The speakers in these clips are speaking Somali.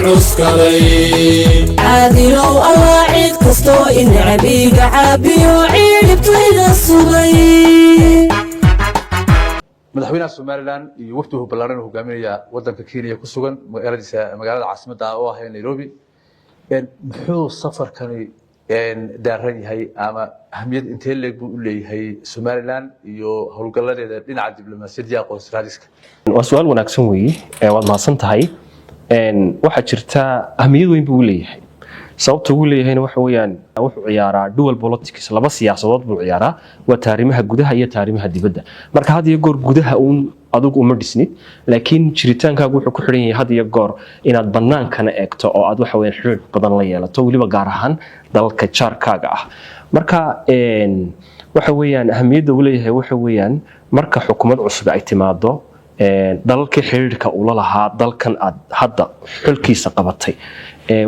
عسكري عادي لو أواعد كستو إن عبيق عابي وعيد بطيد الصغير. madaxweynaha Soomaaliland iyo wafdigu ballaaran uu hogaaminaya wadanka Kenya ku sugan magaalada caasimadda ah oo ah Nairobi muxuu safarkani daaran yahay ama ahmiyad intee leeg buu u leeyahay Soomaaliland iyo howlgaladeeda dhinaca diblomaasiyadda aqoonsi raadiska waa su'aal wanaagsan weeye waad mahadsan tahay waxa jirta ahmiyad weyn buu leeyahay sababta uu leeyahayna waxa weeyaan wuxuu ciyaaraa dual politics laba siyaasadood buu ciyaaraa waa taarimaha gudaha iyo taarimaha dibadda marka had iyo goor gudaha adigu uma dhisnid laakiin jiritaankaagu wuxuu ku xiran yahay had iyo goor inaad banaankana eegto oo aad waxa weeyaan xiriir badan la yeelato waliba gaar ahaan dalka jaarkaaga ah marka waxa weeyaan ahmiyadda uu leeyahay waxa weeyaan marka xukuumad cusub ay timaado dalalka xiriirka uu la lahaa dalkan aad hadda xilkiisa qabatay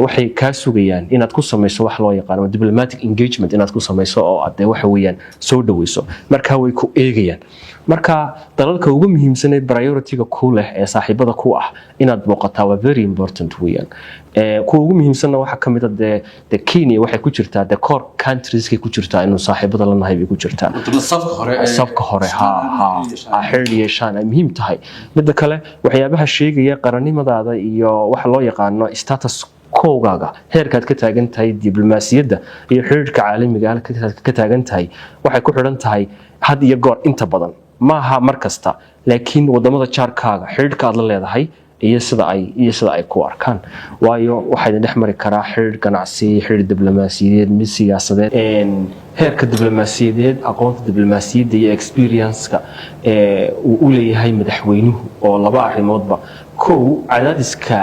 waxay ka sugayaan inaad ku samayso wax loo yaqaan diplomatic engagement inaad ku samayso oo aad waxa weeyaan soo dhaweyso marka way ku eegayaan marka dalalka ugu muhiimsan ee priority-ga ku leh ee saaxiibada ku ah inaad booqataa waa very important weeyaan kuwa ugu muhiimsanna waxa kamid ah Kenya waxay ku jirtaa core countries-ka ku jirtaa inuu saaxiibada la nahay ku jirtaa safka hore xiriir yeeshaan ay muhiim tahay midda kale waxyaabaha sheegaya qarannimadaada iyo waxa loo yaqaan status koogaga heerkaad ka taagan tahay diblomaasiyadda iyo xiriirka caalamiga ah ka taagan tahay waxay ku xiran tahay had iyo goor inta badan maaha markasta laakiin wadamada jaarkaaga xiriirka aad la leedahay iyo sida ay ku arkaan waayo waxay dhex mari karaa xiriir ganacsi xiriir diblomaasiyadeed mid siyaasadeed heerka diblomaasiyadeed aqoonta diblomaasiyadda iyo experience-ka uu u leeyahay madaxweynuhu oo laba arrimoodba kow cadaadiska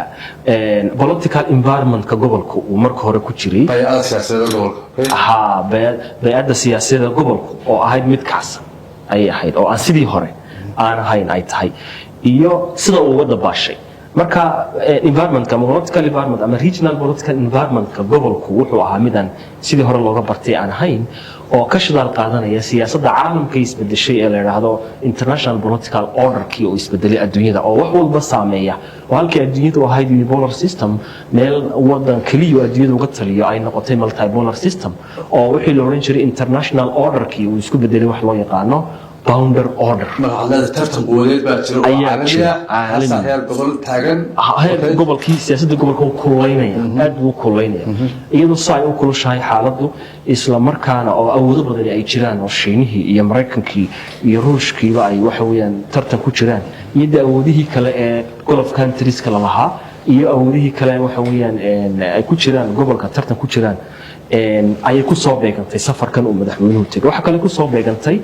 political environment-ka gobolka uu marka hore ku jiray bay'adda siyaasadda gobolka oo ahayd mid kacsan ay ahayd oo aan sidii hore aan ahayn ay tahay iyo sida uu uga dabaashay marka environment-ka political environment ama regional political environment-ka gobolku wuxuu ahaa midaan sidii hore looga bartay aan ahayn oo ka shidaal qaadanaya siyaasadda caalamka isbedeshay ee la yiraahdo international political order-kii oo isbedelay adduunyada oo wax walba saameeya oo halkii adduunyadu ahayd unipolar system meel wadan kaliya adduunyada uga taliyo ay noqotay multipolar system oo wixii la oran jiray international order-kii uu isku bedelay wax loo yaqaano bounder order tartan quwadeed baa jira heer gobol taagan gobolkii siyaasadda gobolka uu kuleynaya aad uu kuleynaya iyadoo saay u kulushahay xaaladdu isla markaana oo awoodo badan ay jiraan oo Shiinihii iyo Mareykankii iyo Ruushkiiba ay waxa weeyaan tartan ku jiraan iyo awoodihii kale ee Gulf countries kala lahaa iyo awoodihii kale waxa weeyaan ay ku jiraan gobolka tartan ku jiraan ayay ku soo beegantay safarkan uu madaxweynuhu tagay waxa kale ku soo beegantay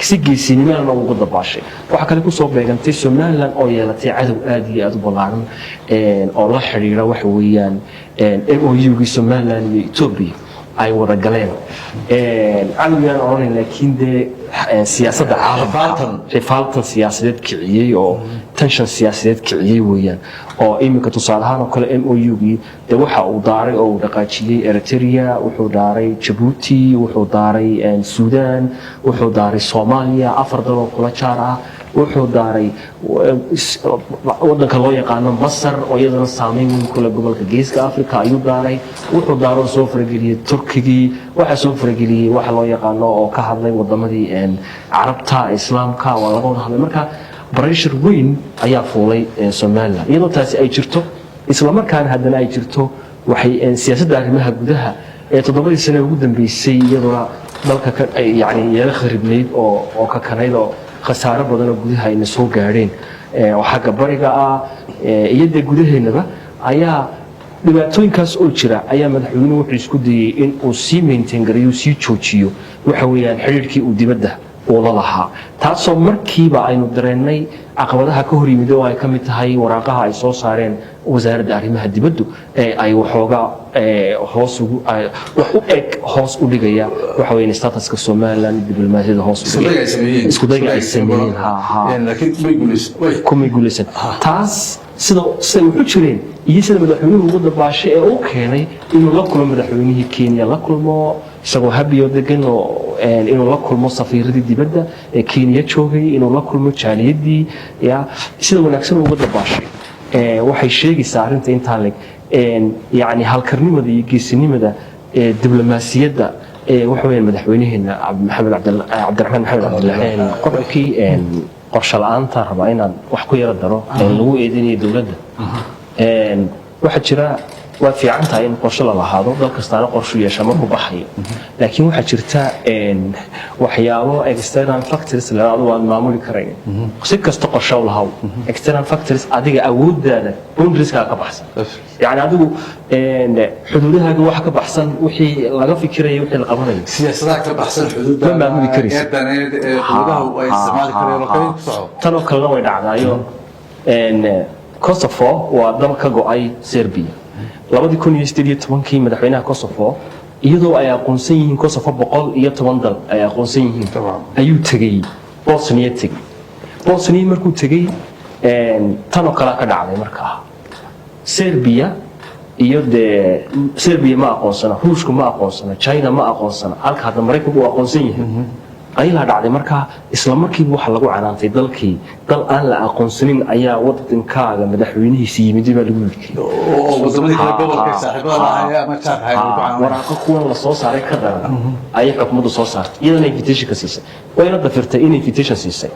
si geesinimada ugu dabaashay waxa kale ku soo beegantay Soomaaliland oo yeelatay cadow aad iyo aad u ballaaran oo la xiriira waxa weeyaan MOU-ga Soomaaliland iyo Ethiopia ay wada galeen cadowgan oran laakiin siyaasadda caalamka xifaaltan siyaasadeed kiciyay oo tension siyaasadeed kiciyay weeyaan oo iminka tusaale ahaan oo kale MOU-gii waxa uu daaray oo dhaqaajiyay Eritrea wuxuu daaray Djibouti wuxuu daaray Sudan wuxuu daaray Soomaaliya afar dal oo kala jaar ah wuxuu daaray wadanka loo yaqaan Masar oo iyadana saameyn weyn ku leh gobolka Geeska Afrika ayuu daaray wuxuu daaro soo farageliyay Turkiga waxa soo farageliyay waxa loo yaqaan oo ka hadlay wadamadii Carabta Islaamka waa laga wada hadlay marka pressure weyn ayaa fuulay Soomaaliland iyadoo taasi ay jirto isla markaana haddana ay jirto waxay siyaasadda arrimaha gudaha ee 7 sano ugu dambeysay iyadoo dalka yani yara kharibnayd oo ka kanayd oo khasaaro badan oo gudaha ay soo gaareen oo xagga bariga ah iyada gudaheennaba ayaa dhibaatooyinkaas oo jira ayaa madaxweynuhu wuxuu isku dayay in uu sii maintain gareeyo sii joojiyo waxa weeyaan xiriirkii uu dibadda wada lahaa taasoo markiiba aynu dareennay caqabadaha ka hor yimid oo ay ka mid tahay waraaqaha ay soo saareen wasaaradda arrimaha dibaddu ee ay waxooga hoos u dhigaya waxa weeyaan statuska Soomaaliland diblomaasiyadda hoos u dhigaya isku dayga ay sameeyeen laakiin kuma guulaysan taas sida wuxuu jireen iyo sida madaxweynuhu ugu dabaashay ee uu keenay inuu la kulmo madaxweynihii Kenya la kulmo isagoo habiyo degan oo inuu la kulmo safiiradii dibadda ee Kenya joogay inuu la kulmo jaaliyadii sida wanaagsan ugu dabaashay waxay sheegaysaa arrinta inta leg يعني halkarnimada iyo geesinimada diblomaasiyadda waxa weeyaan madaxweynaheena maxamed cabdiraxmaan maxamed cabdilaahi qodobkii qorshe la'aanta raba inaan wax ku yara daro lagu eedinayo dowladda waxa jira waa fiican tahay in qorshe la lahaado dal kastaana qorshe yeesha markuu baxayo laakiin waxa jirta waxyaabo external factors la aad waan maamuli karayn si kasta qorshe u lahaw external factors adiga awooddaada boundaries ka baxsan yani adigu xuduudahaaga wax ka baxsan wixii laga fikirayo wixii la qabanayo siyaasadaha ka baxsan xuduudaha ma maamuli karaysid eedaneed xuduudaha ay isticmaali kareen oo kale ku soco tan oo kale way dhacdaayo Kosovo waa dal ka go'ay Serbia 2018 madaxweynaha Kosovo iyadoo ay aqoonsan yihiin Kosovo 110 dal ay aqoonsan yihiin ayuu tagay Bosnia markuu tagay tan oo kale ka dhacday markaa Serbia iyo Serbia ma aqoonsana Ruushku ma aqoonsana China ma aqoonsana halka hadda Mareykanku uu aqoonsan yahay ay la dhacday markaa isla markiiba waxa lagu canaantay dalkii dal aan la aqoonsanin ayaa wadankaaga madaxweynihiisa yimid baa lagu yiri oo wadamada kale gobolka saaxiibada ayaa ma tahay waraaqo kuwan la soo saaray ka daran ay xukuumaddu soo saartay iyadana invitation ka siisay wayna dafirtay in invitation siisay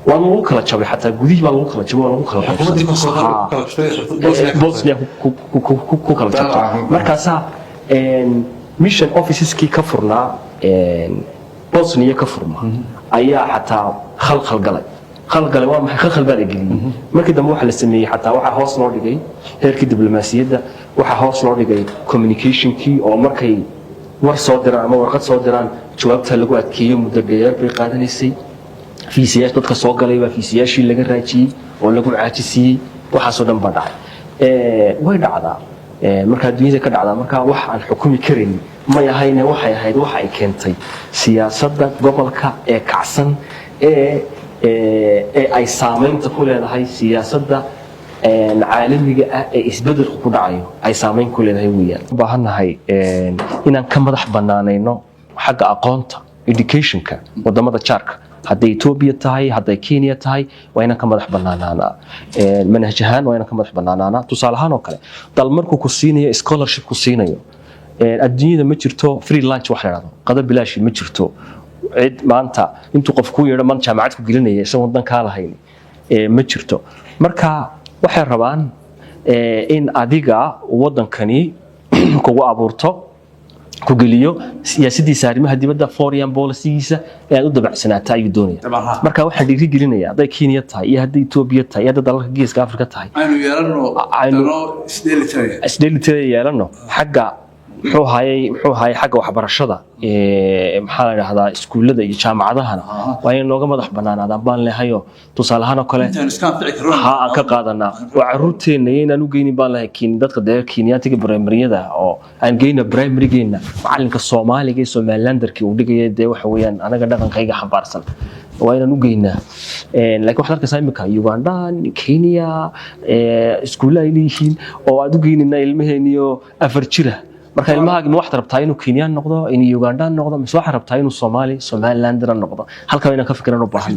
waa lagu kala jabay xataa gudihii baa lagu kala jabay waa lagu kala qabsaday Bosnia ku kala jabay markaas mission officeski ka furnaa Bosnia ka furma ayaa xataa khalgalay waa maxay khalbal geliyay markii dambe waxa la sameeyay xataa waxa hoos loo dhigay heerkii diblomaasiyadda waxa hoos loo dhigay communication-kii oo markay war soo diraan ama warqad soo diraan jawaabta lagu adkeeyo muddo dheer bay qaadanaysay fiisiyaas dadka soo galay waa fiisiyaashii laga raajiyay oo lagu caajisiyay waxa soo dhan badhay way dhacdaa marka dunida ka dhacda marka wax aan xukumi karin ma yahay waxay ahayd waxa ay keentay siyaasadda gobolka ee kacsan ee ay saameynta ku leedahay siyaasadda caalamiga ah ee isbeddelku ku dhacayo ay saameyn ku leedahay weeyaan u baahanahay inaan ka madax banaanayno xagga aqoonta educationka wadamada jaarka hadday Ethiopia tahay hadday Kenya tahay waa inaan ka madax banaanaana manhaj ahaan waa inaan ka madax banaanaana tusaale ahaan oo kale dal markuu ku siinayo scholarship ku siinayo adduunyada ma jirto free lunch wax la yiraahdo qada bilaash ma jirto cid maanta intuu qof ku yeedho man jaamacad ku gelinaya isagoo dan ka lahayn ma jirto marka waxay rabaan in adiga wadankani kugu abuurto ku geliyo siyaasaddiisa arrimaha dibadda foreign policy-giisa ee aad u dabacsanaata ayuu doonaya marka waxaan dhiiri gelinayaa hadday Kenya tahay iyo hadday Ethiopia tahay iyo hadday dalalka geeska Afrika tahay aynu yeelano xagga muxuu hayay xagga waxbarashada maxaa la yiraahdaa iskuulada iyo jaamacadahana waa in looga madax banaanaadaan baan leeyahay tusaale ahaan oo kale aan ka qaadanaa waa caruurteena inaan u geynin baan leeyahay dadka Kenyaatiga primaryada oo aan geyna primarygeena macalinka Soomaaliga ee Somalilanderkii uu dhigay waxa weeyaan anaga dhaqankayga xambaarsan waa inaan u geynaa laakiin waxa halka saamika Uganda Kenya iskuulada ay leeyihiin oo aad u geynina ilmaheeniyo 4 jira marka ilmahaaga ma wax rabtaa inuu Kenyan noqdo in Uganda noqdo mise wax rabtaa inuu Somalilander noqdo halka inaan ka fikirano baahan